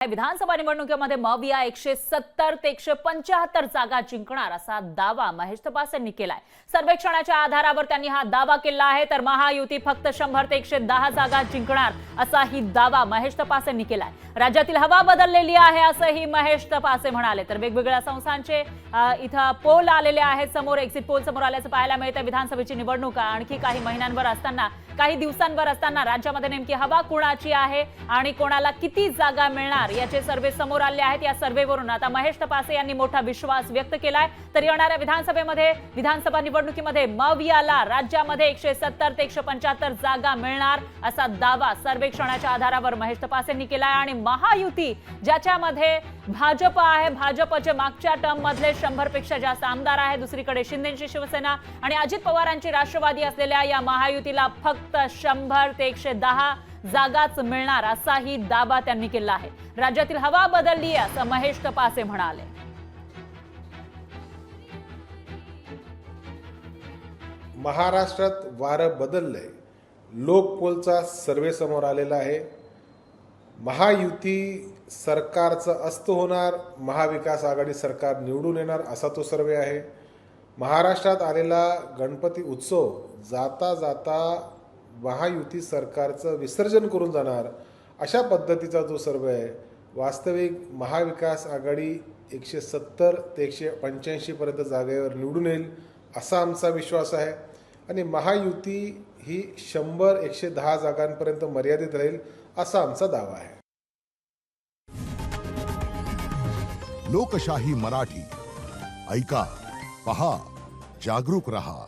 विधानसभा निवडणुकीमध्ये मविया 170 ते 175 जागा जिंकणार असा दावा महेश तपास यांनी केलाय। सर्वेक्षणाच्या आधारावर त्यांनी हा दावा केला आहे, तर महायुती फक्त 100 ते 110 जागा जिंकणार असा ही दावा महेश तपास यांनी केलाय। राज्यातील हवा बदललेली आहे असंही महेश तपासे म्हणाले। तर वेगवेगळ्या संस्थांचे इथं पोल आलेले आहेत, समोर एक्झिट पोल समोर आल्याचं पाहायला मिळतं। विधानसभेची निवडणूक आणखी काही महिन्यांवर असताना, काही दिवसांवर असताना राज्यामध्ये नेमकी हवा कुणाची आहे आणि कोणाला किती जागा मिळणार याचे सर्वे समोर आले आहेत। या सर्वेवरून आता महेश तपासे यांनी मोठा विश्वास व्यक्त केलाय। तर येणाऱ्या विधानसभा निवडणुकीमध्ये मवियाला राज्यामध्ये 170 ते 175 जागा मिळणार असा दावा सर्वेक्षणाच्या आधारावर महेश तपासे यांनी केलाय। आणि महायुती ज्याच्यामध्ये भाजप आहे, भाजपचे मागच्या टर्म मधले 100 पेक्षा जास्त आमदार आहे, दुसरीकडे शिंदेची शिवसेना आणि अजित पवारांची राष्ट्रवादी असलेल्या या महायुतीला फक्त 100 ते 110 जागाच मिळणार असाही दावा त्यांनी केला आहे। राज्यातील हवा बदलली आहे असं महेश तपासे म्हणाले। महाराष्ट्रात वारं बदललंय। लोकपोलचा सर्वे समोर आलेला आहे। महायुती सरकारचं अस्त होणार, महाविकास आघाडी सरकार निवडून येणार असा तो सर्वे आहे। महाराष्ट्रात आलेला गणपती उत्सव जाता जाता महायुती सरकारचं विसर्जन करून जाणार अशा पद्धतीचा जो सर्वे आहे। वास्तविक महाविकास आघाडी 170 ते 185 पर्यंत जागेवर निवडून येईल असा आमचा विश्वास आहे आणि महायुती ही 100-110 जागांपर्यंत मर्यादित राहील असा आमचा दावा आहे। लोकशाही मराठी ऐका, पहा, जागरूक रहा।